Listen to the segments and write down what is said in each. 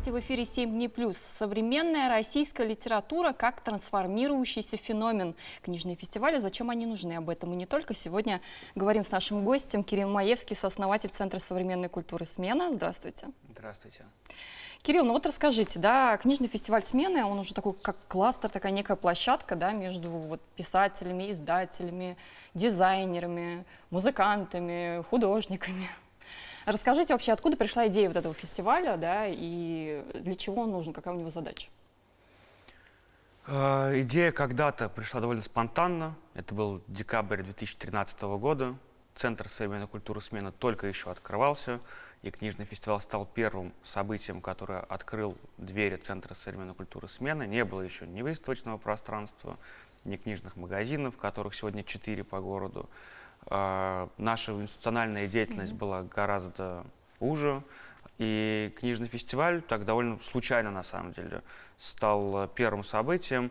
Здравствуйте, в эфире «7 дней плюс». Современная российская литература как трансформирующийся феномен. Книжные фестивали, зачем они нужны? Об этом и не только. Сегодня говорим с нашим гостем Кирилл Маевский, сооснователь Центра современной культуры «Смена». Здравствуйте. Здравствуйте. Кирилл, ну вот расскажите, да, книжный фестиваль «Смены», он уже такой как кластер, такая некая площадка, да, между вот писателями, издателями, дизайнерами, музыкантами, художниками. Расскажите вообще, откуда пришла идея вот этого фестиваля, да, и для чего он нужен, какая у него задача? Идея когда-то пришла довольно спонтанно. Это был декабрь 2013 года. Центр современной культуры «Смена» только еще открывался, и книжный фестиваль стал первым событием, которое открыл двери Центра современной культуры «Смена». Не было еще ни выставочного пространства, ни книжных магазинов, которых сегодня 4 по городу. Наша институциональная деятельность была гораздо уже, и книжный фестиваль так довольно случайно, на самом деле, стал первым событием.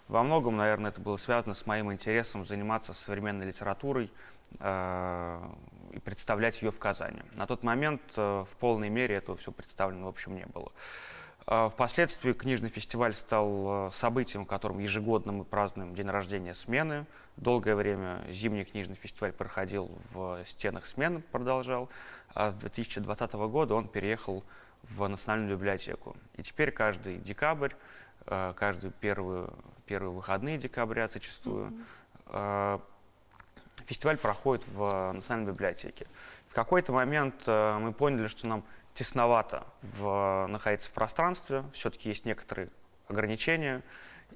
Во многом, наверное, это было связано с моим интересом заниматься современной литературой и представлять ее в Казани. На тот момент в полной мере этого все представлено, в общем, не было. Впоследствии книжный фестиваль стал событием, в котором ежегодно мы празднуем день рождения «Смены». Долгое время зимний книжный фестиваль проходил в стенах «Смены», продолжал, а с 2020 года он переехал в Национальную библиотеку. И теперь каждый декабрь, каждые первые выходные декабря зачастую, фестиваль проходит в Национальной библиотеке. В какой-то момент мы поняли, что нам тесновато находиться в пространстве, все-таки есть некоторые ограничения,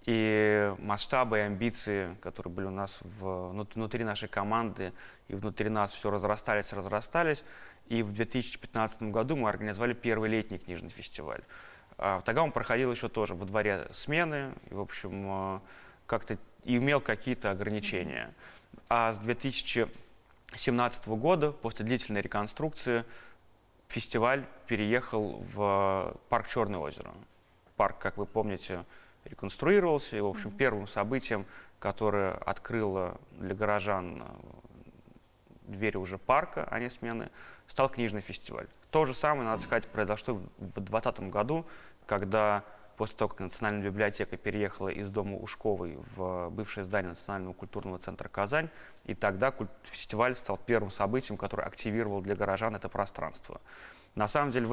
и масштабы и амбиции, которые были у нас внутри нашей команды и внутри нас, все разрастались, и в 2015 году мы организовали первый летний книжный фестиваль. Тогда он проходил еще тоже во дворе «Смены», и, в общем, как-то имел какие-то ограничения. А с 2017 года, после длительной реконструкции, фестиваль переехал в парк Черное озеро. Парк, как вы помните, реконструировался, и, в общем, первым событием, которое открыло для горожан двери уже парка, а не «Смены», стал книжный фестиваль. То же самое, надо сказать, произошло в 2020 году, когда после того, как Национальная библиотека переехала из дома Ушковой в бывшее здание Национального культурного центра «Казань», и тогда фестиваль стал первым событием, которое активировал для горожан это пространство. На самом деле в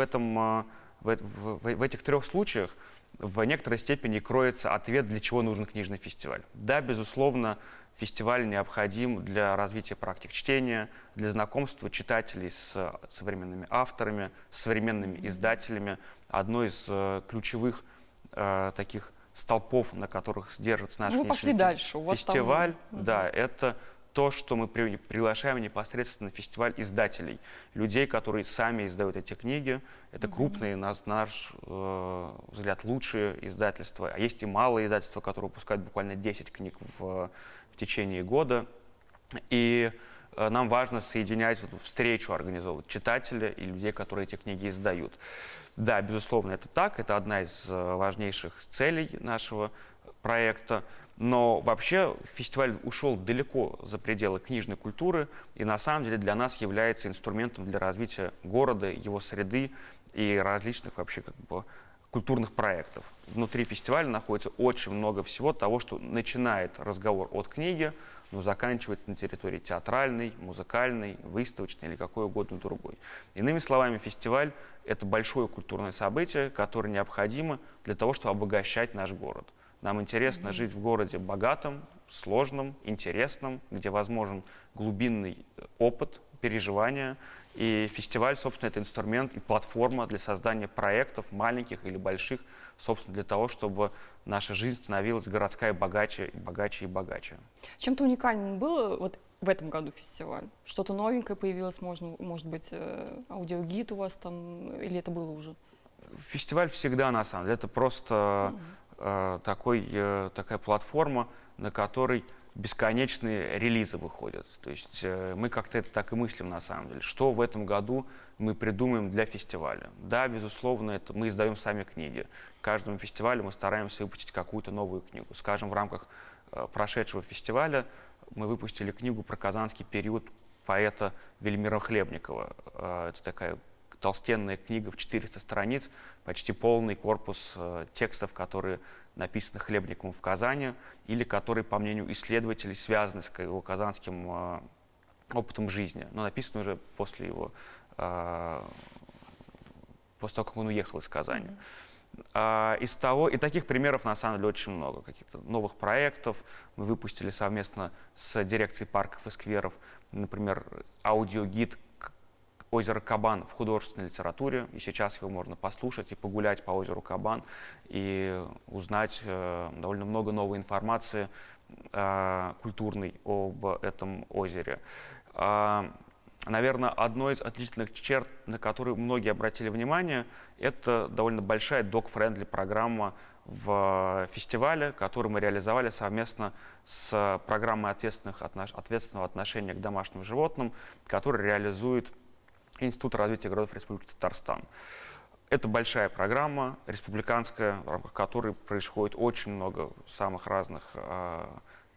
этих трех случаях в некоторой степени кроется ответ, для чего нужен книжный фестиваль. Да, безусловно, фестиваль необходим для развития практик чтения, для знакомства читателей с современными авторами, с современными издателями. Одно из ключевых таких столпов, на которых держится наш фестиваль, да, это то, что мы приглашаем непосредственно на фестиваль издателей, людей, которые сами издают эти книги. Это крупные, на наш взгляд, лучшие издательства. А есть и малые издательства, которые выпускают буквально 10 книг в течение года. И нам важно соединять эту встречу, организовывать читателя и людей, которые эти книги издают. Да, безусловно, это так, это одна из важнейших целей нашего проекта, но вообще фестиваль ушел далеко за пределы книжной культуры и на самом деле для нас является инструментом для развития города, его среды и различных вообще культурных проектов. Внутри фестиваля находится очень много всего того, что начинает разговор от книги, но заканчивается на территории театральной, музыкальной, выставочной или какой угодно другой. Иными словами, фестиваль – это большое культурное событие, которое необходимо для того, чтобы обогащать наш город. Нам интересно жить в городе богатом, сложном, интересном, где возможен глубинный опыт, переживания. И фестиваль, собственно, это инструмент и платформа для создания проектов, маленьких или больших, собственно, для того, чтобы наша жизнь становилась городская богаче и богаче и богаче. Чем-то уникальным было вот в этом году фестиваль? Что-то новенькое появилось, может быть, аудиогид у вас там, или это было уже? Фестиваль всегда, на самом деле, это просто такая платформа, на которой бесконечные релизы выходят. То есть мы как-то это так и мыслим на самом деле. Что в этом году мы придумаем для фестиваля? Да, безусловно, это мы издаем сами книги. К каждому фестивалю мы стараемся выпустить какую-то новую книгу. Скажем, в рамках прошедшего фестиваля мы выпустили книгу про казанский период поэта Вельмира Хлебникова. Это такая толстенная книга в 400 страниц, почти полный корпус текстов, которые написаны Хлебниковым в Казани, или которые, по мнению исследователей, связаны с его казанским опытом жизни, но написаны уже после того, как он уехал из Казани. И таких примеров на самом деле очень много. Каких-то новых проектов мы выпустили совместно с дирекцией парков и скверов. Например, аудиогид «Озеро Кабан» в художественной литературе. И сейчас его можно послушать и погулять по озеру Кабан и узнать довольно много новой информации культурной об этом озере. Наверное, одной из отличительных черт, на которую многие обратили внимание, это довольно большая dog-friendly программа в фестивале, которую мы реализовали совместно с программой ответственного отношения к домашним животным, которую реализует Институт развития городов Республики Татарстан. Это большая программа, республиканская, в рамках которой происходит очень много самых разных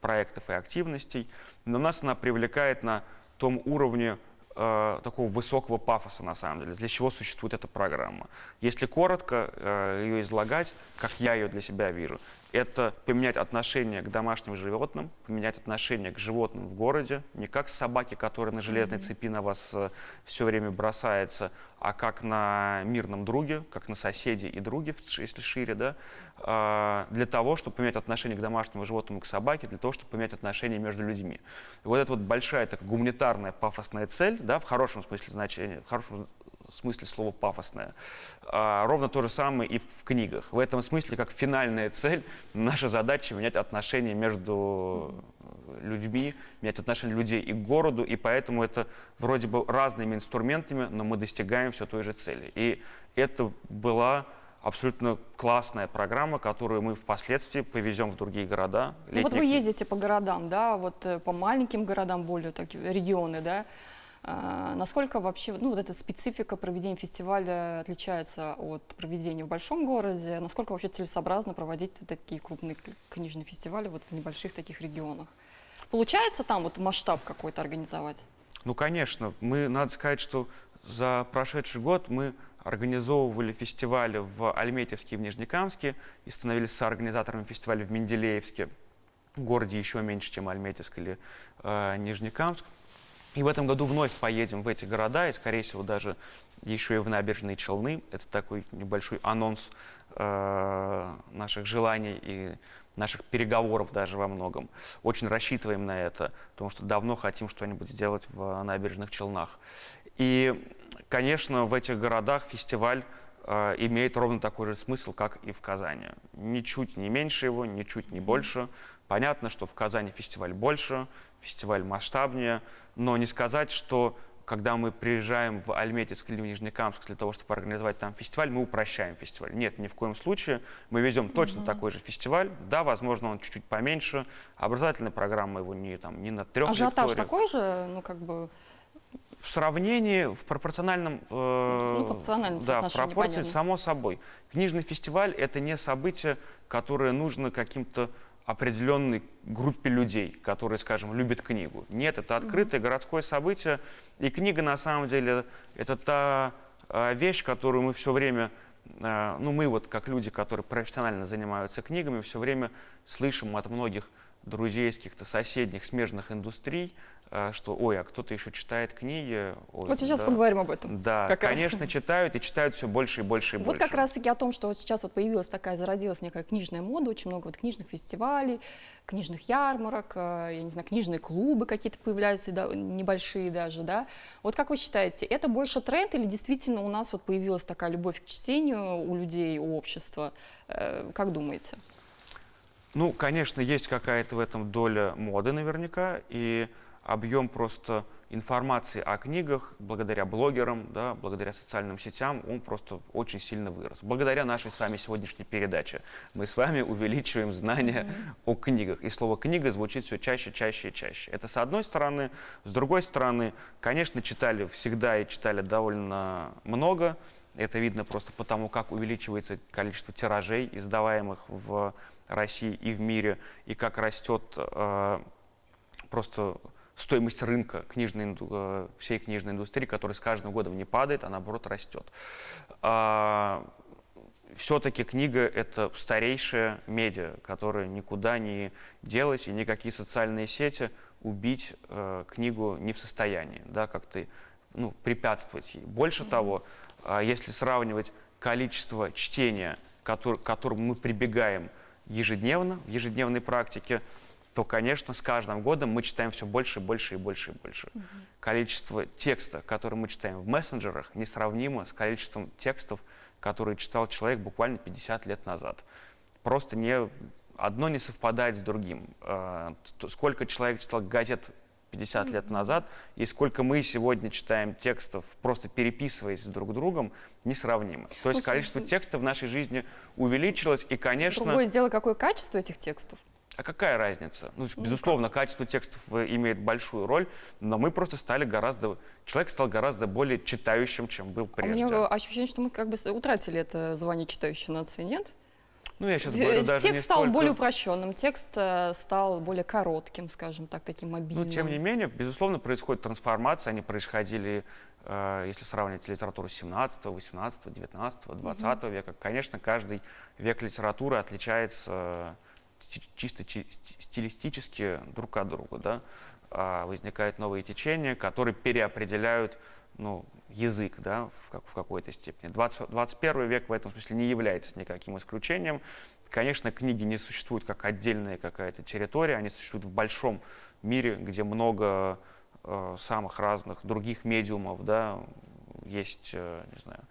проектов и активностей. Но нас она привлекает на том уровне такого высокого пафоса, на самом деле, для чего существует эта программа. Если коротко ее излагать, как я ее для себя вижу, это поменять отношение к домашним животным, поменять отношение к животным в городе, не как собаки, которые на железной цепи на вас все время бросаются, а как на мирном друге, как на соседи и друге, если шире, да, для того, чтобы поменять отношение к домашнему животному, к собаке, для того, чтобы поменять отношения между людьми. И вот эта вот большая такая гуманитарная пафосная цель, да, в хорошем смысле значения, в хорошем смысле слова пафосная. Ровно то же самое и в книгах. В этом смысле, как финальная цель, наша задача менять отношения между людьми, менять отношения людей и к городу, и поэтому это вроде бы разными инструментами, но мы достигаем все той же цели. И это была абсолютно классная программа, которую мы впоследствии повезем в другие города. Ну, вот вы ездите по городам, да, вот по маленьким городам, более такие регионы, да. Насколько вообще, ну, вот эта специфика проведения фестиваля отличается от проведения в большом городе? Насколько вообще целесообразно проводить такие крупные книжные фестивали вот в небольших таких регионах? Получается там вот масштаб какой-то организовать? Ну, конечно. Надо сказать, что за прошедший год мы организовывали фестивали в Альметьевске и в Нижнекамске и становились соорганизаторами фестиваля в Менделеевске, в городе еще меньше, чем Альметьевск или Нижнекамск. И в этом году вновь поедем в эти города, и, скорее всего, даже еще и в Набережные Челны. Это такой небольшой анонс наших желаний и наших переговоров даже во многом. Очень рассчитываем на это, потому что давно хотим что-нибудь сделать в Набережных Челнах. И, конечно, в этих городах фестиваль имеет ровно такой же смысл, как и в Казани. Ничуть не меньше его, ничуть не больше. Понятно, что в Казани фестиваль больше, фестиваль масштабнее, но не сказать, что когда мы приезжаем в Альметьевск или в Нижнекамск для того, чтобы организовать там фестиваль, мы упрощаем фестиваль. Нет, ни в коем случае. Мы везем точно такой же фестиваль. Да, возможно, он чуть-чуть поменьше. Образовательная программа его не на 3 Ажиотаж лекториях. такой же, ну, как бы... В сравнении, в пропорциональном, пропорциональном да, в соотношении, пропорции, понятно. само собой. Книжный фестиваль – это не событие, которое нужно каким-то определенной группе людей, которые, скажем, любят книгу. Нет, это открытое городское событие, и книга, на самом деле, это та вещь, которую мы все время, ну, мы вот как люди, которые профессионально занимаются книгами, все время слышим от многих друзей из каких-то соседних, смежных индустрий, что, ой, а кто-то еще читает книги. Ой, Вот сейчас да. поговорим об этом. Да, как конечно, раз. читают, и читают все больше и больше и Вот больше. как раз-таки о том, что вот сейчас вот появилась такая, зародилась некая книжная мода, очень много вот книжных фестивалей, книжных ярмарок, я не знаю, книжные клубы какие-то появляются, да, небольшие даже, да. Вот как вы считаете, это больше тренд или действительно у нас вот появилась такая любовь к чтению у людей, у общества? Как думаете? Ну, конечно, есть какая-то в этом доля моды наверняка, и объем просто информации о книгах благодаря блогерам, да, благодаря социальным сетям, он просто очень сильно вырос. Благодаря нашей с вами сегодняшней передаче мы с вами увеличиваем знания о книгах. И слово «книга» звучит все чаще, чаще и чаще. Это с одной стороны. С другой стороны, конечно, читали всегда и читали довольно много. Это видно просто потому, как увеличивается количество тиражей, издаваемых в России и в мире, и как растет просто стоимость рынка всей книжной индустрии, которая с каждым годом не падает, а наоборот растет. Все-таки книга — это старейшая медиа, которая никуда не делась, и никакие социальные сети убить книгу не в состоянии, да, как-то препятствовать ей. Больше того, если сравнивать количество чтения, к которому мы прибегаем ежедневно, в ежедневной практике, то, конечно, с каждым годом мы читаем все больше и больше и больше и больше. Количество текста, который мы читаем в мессенджерах, несравнимо с количеством текстов, которые читал человек буквально 50 лет назад. Просто одно не совпадает с другим. Сколько человек читал газет 50 лет назад, и сколько мы сегодня читаем текстов, просто переписываясь с друг другом, несравнимо. То есть количество текстов в нашей жизни увеличилось, и, конечно... Другое дело, какое качество этих текстов. А какая разница? Безусловно, качество текстов имеет большую роль, но мы просто человек стал гораздо более читающим, чем был прежде. У меня ощущение, что мы как бы утратили это звание читающей нации, нет? Я сейчас говорю даже текст стал более упрощенным, текст стал более коротким, скажем так, таким мобильным. Тем не менее, безусловно, происходит трансформация. Они происходили, если сравнивать литературу 17, 18, 19, 20 века. Конечно, каждый век литературы отличается чисто стилистически друг от друга, да? Возникают новые течения, которые переопределяют язык, да, в какой-то степени. 21 век в этом смысле не является никаким исключением. Конечно, книги не существуют как отдельная какая-то территория, они существуют в большом мире, где много самых разных других медиумов, да, есть, не знаю,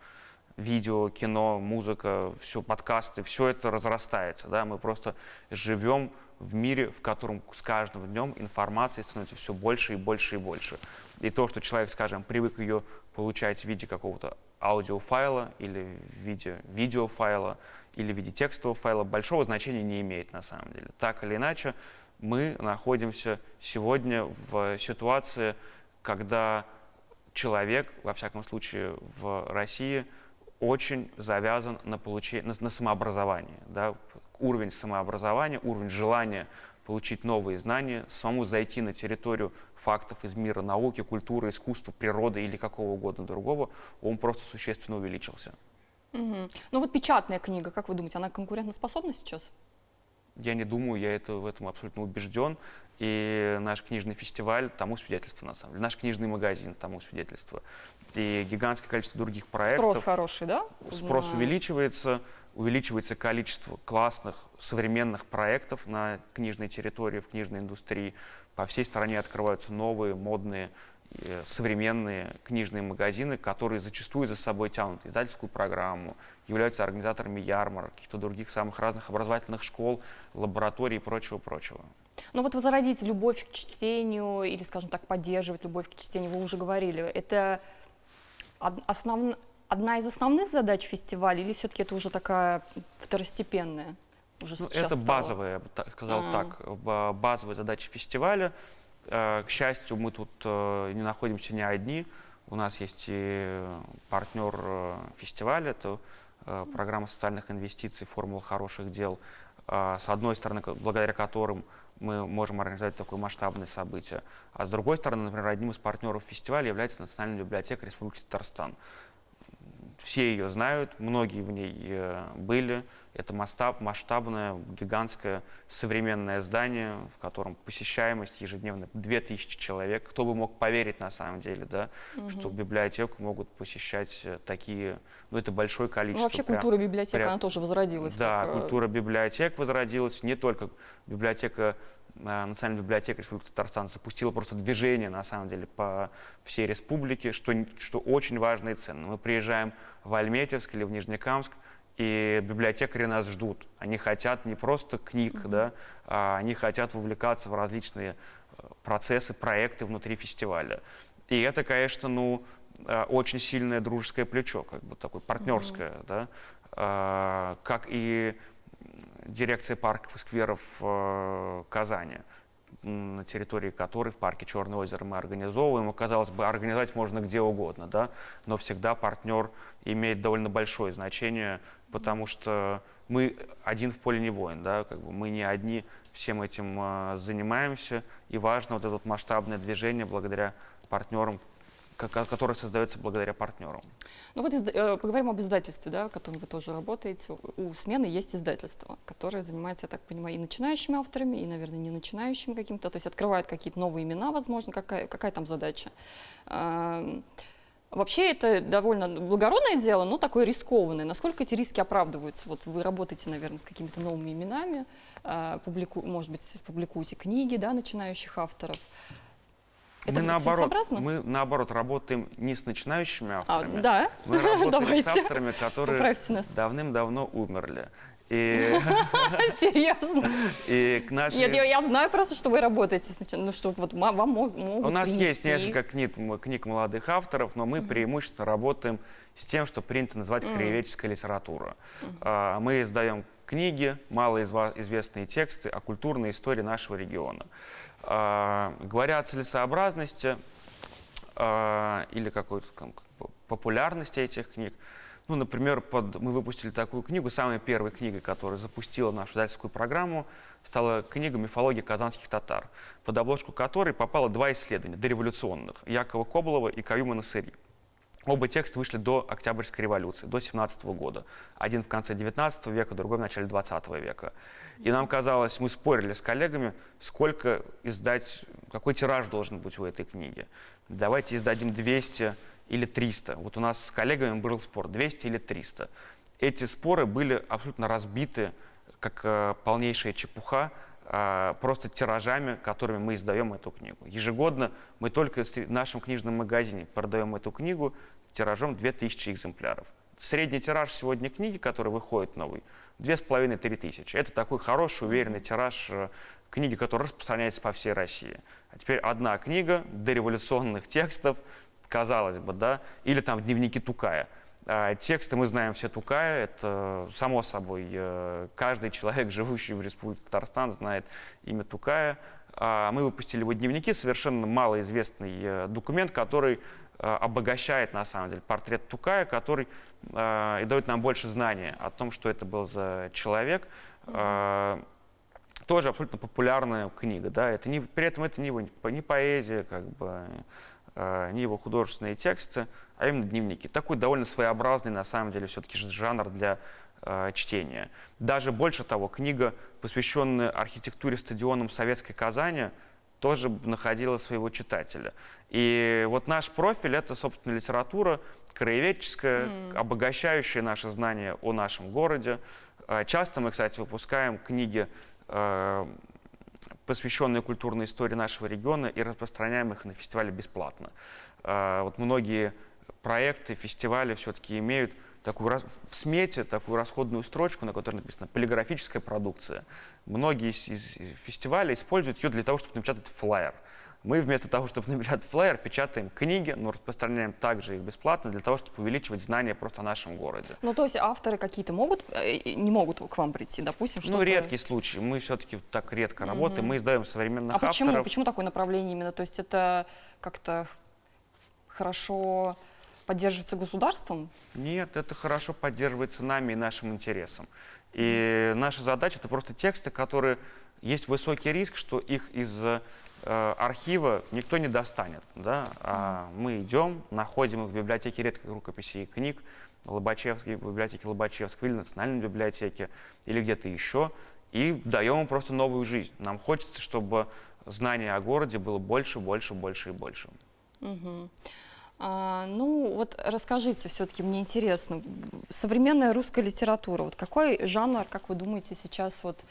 видео, кино, музыка, все, подкасты, все это разрастается, да, мы просто живем в мире, в котором с каждым днем информации становится все больше и больше и больше. И то, что человек, скажем, привык ее получать в виде какого-то аудиофайла или в виде видеофайла или в виде текстового файла, большого значения не имеет на самом деле. Так или иначе, мы находимся сегодня в ситуации, когда человек, во всяком случае в России, очень завязан на самообразовании. Да? Уровень самообразования, уровень желания получить новые знания, самому зайти на территорию фактов из мира науки, культуры, искусства, природы или какого угодно другого, он просто существенно увеличился. Печатная книга, как вы думаете, она конкурентоспособна сейчас? Я не думаю, я в этом абсолютно убежден. И наш книжный фестиваль тому свидетельство, на самом деле. Наш книжный магазин тому свидетельство. И гигантское количество других проектов. Спрос хороший, да? Спрос увеличивается количество классных современных проектов на книжной территории, в книжной индустрии. По всей стране открываются новые, модные, современные книжные магазины, которые зачастую за собой тянут издательскую программу, являются организаторами ярмарок, каких-то других самых разных образовательных школ, лабораторий и прочего-прочего. Возродить любовь к чтению или, скажем так, поддерживать любовь к чтению, вы уже говорили, это одна из основных задач фестиваля или все-таки это уже такая второстепенная? Это базовая, я бы сказал так, базовая задача фестиваля. К счастью, мы тут не находимся не одни. У нас есть и партнер фестиваля, это программа социальных инвестиций «Формула хороших дел», с одной стороны, благодаря которым мы можем организовать такое масштабное событие, а с другой стороны, например, одним из партнеров фестиваля является Национальная библиотека Республики Татарстан. Все ее знают, многие в ней были. Это масштабное, гигантское современное здание, в котором посещаемость ежедневно 2000 человек. Кто бы мог поверить на самом деле, да, что библиотеку могут посещать такие, это большое количество. Вообще культура библиотек, она тоже возродилась. Да, культура библиотек возродилась. Не только библиотека, Национальная библиотека Республики Татарстан запустила просто движение, на самом деле, по всей республике, что очень важно и ценно. Мы приезжаем в Альметьевск или в Нижнекамск, и библиотекари нас ждут. Они хотят не просто книг, да, а они хотят вовлекаться в различные процессы, проекты внутри фестиваля. И это, конечно, очень сильное дружеское плечо, как бы такое партнерское, да, как и дирекция парков и скверов Казани. на территории которой, в парке Черное озеро, мы организовываем. Казалось бы, организовать можно где угодно, да? Но всегда партнер имеет довольно большое значение, потому что мы один в поле не воин, да? Как бы мы не одни всем этим занимаемся, и важно вот это вот масштабное движение благодаря партнерам, которое создается благодаря партнерам. Ну вот поговорим об издательстве, да, в котором вы тоже работаете. У «Смены» есть издательство, которое занимается, я так понимаю, и начинающими авторами, и, наверное, не начинающими каким-то, то есть открывает какие-то новые имена, возможно, какая там задача. Вообще это довольно благородное дело, но такое рискованное. Насколько эти риски оправдываются? Вот вы работаете, наверное, с какими-то новыми именами, может быть, публикуете книги, да, начинающих авторов. Это целесообразно? Мы наоборот работаем не с начинающими авторами, да? мы работаем Давайте. с авторами, которые нас. давным-давно умерли. И, Серьезно? и к нашей... Нет, я знаю просто, что вы работаете сначала, ну что вот вам могут У нас принести. есть несколько книг молодых авторов, но мы преимущественно работаем с тем, что принято называть краеведческая литература. Мы издаем книги, малоизвестные тексты о культурной истории нашего региона. Говоря о целесообразности или какой-то популярности этих книг, ну, например, мы выпустили такую книгу, самой первой книгой, которая запустила нашу издательскую программу, стала книга «Мифология казанских татар», под обложку которой попало два исследования дореволюционных Якова Коблова и Каюма Насыри. Оба текста вышли до Октябрьской революции, до 17 года. Один в конце 19 века, другой в начале 20 века. И нам казалось, мы спорили с коллегами, сколько издать, какой тираж должен быть у этой книги. Давайте издадим 200 или 300. Вот у нас с коллегами был спор, 200 или 300. Эти споры были абсолютно разбиты, как полнейшая чепуха, просто тиражами, которыми мы издаем эту книгу. Ежегодно мы только в нашем книжном магазине продаем эту книгу тиражом 2000 экземпляров. Средний тираж сегодня книги, который выходит новый, 2500–3 тысячи. Это такой хороший, уверенный тираж книги, которая распространяется по всей России. А теперь одна книга дореволюционных текстов, казалось бы, да, или там дневники Тукая. Тексты мы знаем все Тукая, это само собой, каждый человек, живущий в Республике Татарстан, знает имя Тукая. Мы выпустили его дневники, совершенно малоизвестный документ, который обогащает, на самом деле, портрет Тукая, который и дает нам больше знания о том, что это был за человек. Тоже абсолютно популярная книга, да, это при этом это не поэзия, как бы, не его художественные тексты, а именно дневники. Такой довольно своеобразный, на самом деле, все-таки жанр для чтения. Даже больше того, книга, посвященная архитектуре стадионам Советской Казани, тоже находила своего читателя. И вот наш профиль — это, собственно, литература краеведческая, обогащающая наши знания о нашем городе. Часто мы, кстати, выпускаем книги, посвященные культурной истории нашего региона, и распространяем их на фестивале бесплатно. Вот многие проекты, фестивали все-таки имеют в смете такую расходную строчку, на которой написано «полиграфическая продукция». Многие из фестивалей используют ее для того, чтобы напечатать флаер. Мы вместо того, чтобы напечатать флаер, печатаем книги, но распространяем также их бесплатно для того, чтобы увеличивать знания просто о нашем городе. Ну, то есть авторы какие-то не могут к вам прийти, допустим, что-то... Ну, редкий случай. Мы все-таки так редко работаем. Мы издаем современных авторов. Почему? Почему такое направление именно? То есть это как-то хорошо поддерживается государством? Нет, это хорошо поддерживается нами и нашим интересом. И наша задача — это просто тексты, которые есть высокий риск, что их из архива никто не достанет. Да? А мы идем, находим их в библиотеке редких рукописей и книг, в библиотеке Лобачевского или Национальной библиотеке, или где-то еще, и даем им просто новую жизнь. Нам хочется, чтобы знания о городе было больше, больше, больше и больше. Ну, вот расскажите, все-таки мне интересно, современная русская литература, вот какой жанр, как вы думаете, сейчас вот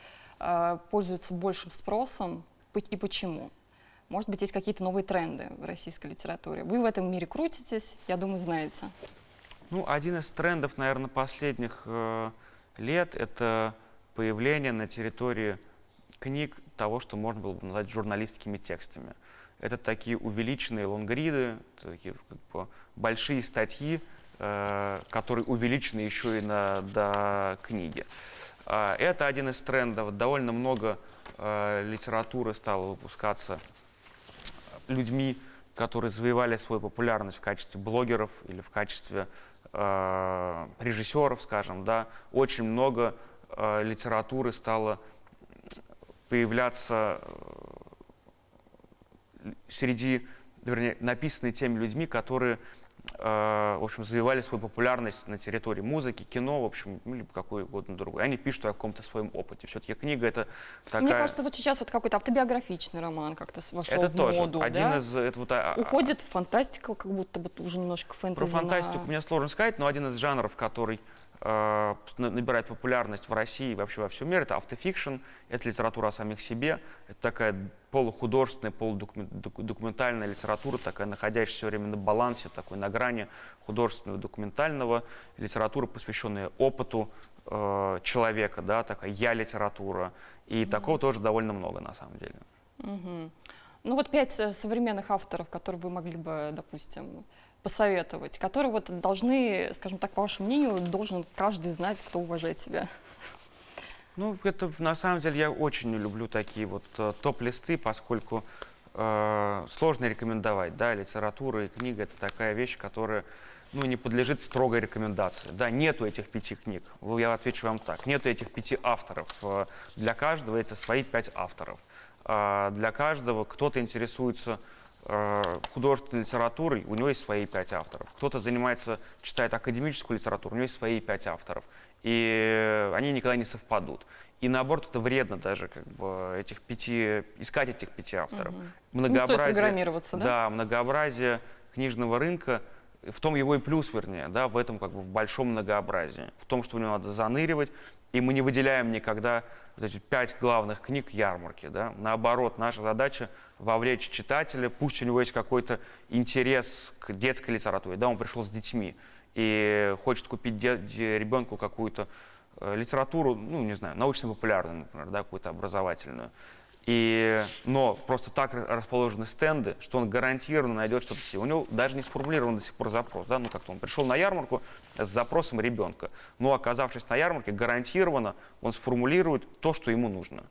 пользуется большим спросом и почему? Может быть, есть какие-то новые тренды в российской литературе? Вы в этом мире крутитесь, я думаю, знаете. Ну, один из трендов, наверное, последних лет — это появление на территории книг того, что можно было бы назвать журналистскими текстами. Это такие увеличенные лонгриды, такие как бы большие статьи, которые увеличены еще и до книги. Это один из трендов. Довольно много литературы стало выпускаться людьми, которые завоевали свою популярность в качестве блогеров или в качестве режиссеров, скажем, да. Очень много литературы стало появляться среди, вернее, написанной теми людьми, которые, в общем, завоевали свою популярность на территории музыки, кино, в общем, ну, либо какой угодно другой. Они пишут о каком-то своем опыте. Все-таки книга — это такая... Мне кажется, вот сейчас вот какой-то автобиографичный роман как-то вошел Это в тоже моду, один да? из... Это вот, Уходит фантастика, как будто бы уже немножко про фэнтези фантастику мне сложно сказать, но один из жанров, который набирает популярность в России и вообще во всем мире, это автофикшн, это литература о самих себе, это такая полухудожественная, полудокументальная литература, такая, находящаяся все время на балансе, такой на грани художественного и документального, литература, посвященная опыту человека, да, такая я-литература, и такого тоже довольно много на самом деле. Ну вот 5 современных авторов, которые вы могли бы, допустим, посоветовать, которые вот должны, скажем так, по вашему мнению, должен каждый знать, кто уважает себя? Ну, это на самом деле я очень не люблю такие вот топ-листы, поскольку сложно рекомендовать, да, литература и книга — это такая вещь, которая, ну, не подлежит строгой рекомендации, да, нету этих 5 книг, я отвечу вам так, нету этих 5 авторов, для каждого это свои 5 авторов, для каждого кто-то интересуется художественной литературой, у него есть свои 5 авторов. Кто-то занимается, читает академическую литературу, у него есть свои 5 авторов. И они никогда не совпадут. И наоборот, это вредно даже как бы искать этих 5 авторов. Не стоит программироваться, да? Да, многообразие книжного рынка, в том его и плюс, вернее, да, в этом как бы в большом многообразии. В том, что в него надо заныривать. И мы не выделяем никогда вот эти 5 главных книг ярмарки. Да? Наоборот, наша задача вовлечь читателя, пусть у него есть какой-то интерес к детской литературе, да, он пришел с детьми и хочет купить ребенку какую-то литературу, ну, не знаю, научно-популярную, например, да, какую-то образовательную. Но просто так расположены стенды, что он гарантированно найдет что-то себе. У него даже не сформулирован до сих пор запрос. Да? Ну, как-то он пришел на ярмарку с запросом ребенка, но, оказавшись на ярмарке, гарантированно он сформулирует то, что ему нужно.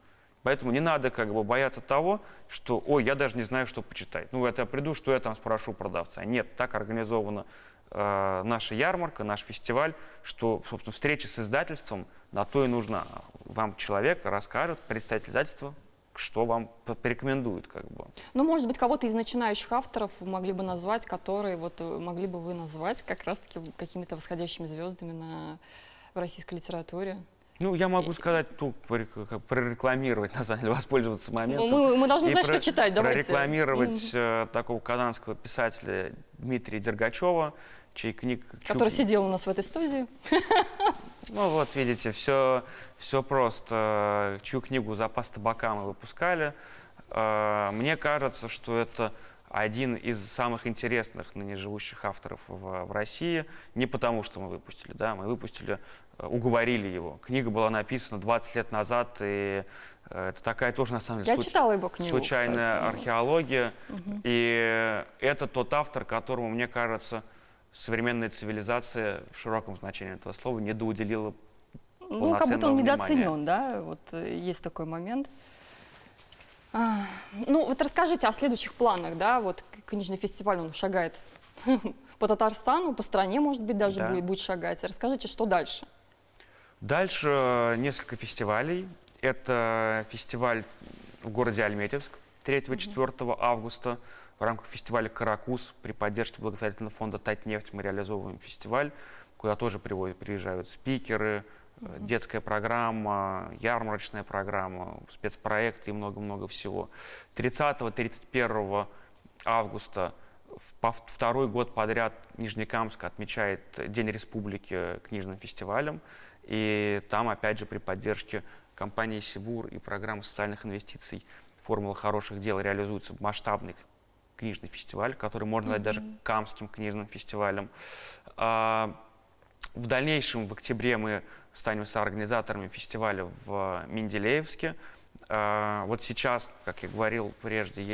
Поэтому не надо как бы бояться того, что, ой, я даже не знаю, что почитать. Ну, это я приду, что я там спрошу продавца. Нет, так организована наша ярмарка, наш фестиваль, что, собственно, встреча с издательством на то и нужна. Вам человек расскажет, представитель издательства, что вам порекомендует, как бы. Ну, может быть, кого-то из начинающих авторов могли бы назвать, которые вот могли бы вы назвать как раз-таки какими-то восходящими звездами в российской литературе. Ну, я могу сказать, прорекламировать, на самом деле, воспользоваться моментом. Мы должны знать, что читать, давайте. Прорекламировать такого казанского писателя Дмитрия Дергачева, чей книг... Который сидел у нас в этой студии. Ну вот, видите, все просто. Чью книгу «Запас табака» мы выпускали. Мне кажется, что это один из самых интересных ныне живущих авторов в России. Не потому, что мы выпустили, да, мы выпустили, уговорили его. Книга была написана 20 лет назад, и это такая тоже, на самом деле, Я читала его книгу, случайная кстати. Археология. И это тот автор, которому, мне кажется, современная цивилизация в широком значении этого слова недоуделила Ну, как будто он внимания. недооценен, да, вот есть такой момент. Ну, вот расскажите о следующих планах, да, вот книжный фестиваль, он шагает по Татарстану, по стране, может быть, даже Да. будет шагать. Расскажите, что дальше? Дальше несколько фестивалей. Это фестиваль в городе Альметьевск 3-4 августа. В рамках фестиваля «Каракуз» при поддержке благотворительного фонда «Татнефть» мы реализовываем фестиваль, куда тоже приезжают спикеры, детская программа, ярмарочная программа, спецпроекты и много-много всего. 30-31 августа второй год подряд Нижнекамск отмечает День Республики книжным фестивалем. И там, опять же, при поддержке компании «Сибур» и программы социальных инвестиций «Формула хороших дел» реализуется масштабный книжный фестиваль, который можно назвать даже Камским книжным фестивалем. В дальнейшем, в октябре, мы станем соорганизаторами фестиваля в Менделеевске. Вот сейчас, как я говорил прежде,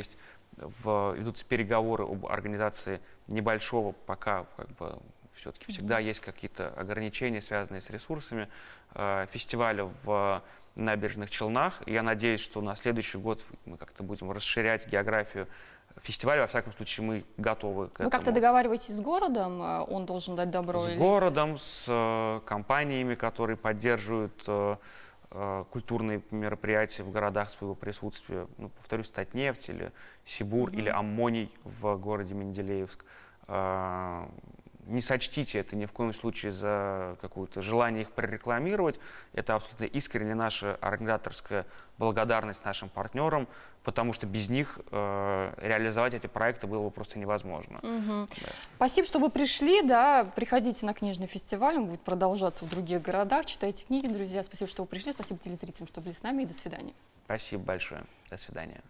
ведутся переговоры об организации небольшого, пока как бы Все-таки всегда есть какие-то ограничения, связанные с ресурсами фестиваля в Набережных Челнах. И я надеюсь, что на следующий год мы как-то будем расширять географию фестиваля. Во всяком случае, мы готовы к Вы этому. как-то договариваетесь с городом, он должен дать добро? С или- городом, с компаниями, которые поддерживают культурные мероприятия в городах своего присутствия. Ну, повторюсь, Татнефть или Сибур или Аммоний в городе Менделеевск. Не сочтите это ни в коем случае за какое-то желание их прорекламировать. Это абсолютно искренне наша организаторская благодарность нашим партнерам, потому что без них реализовать эти проекты было бы просто невозможно. Да. Спасибо, что вы пришли, да, приходите на книжный фестиваль, он будет продолжаться в других городах, читайте книги, друзья. Спасибо, что вы пришли, спасибо телезрителям, что были с нами, и до свидания. Спасибо большое. До свидания.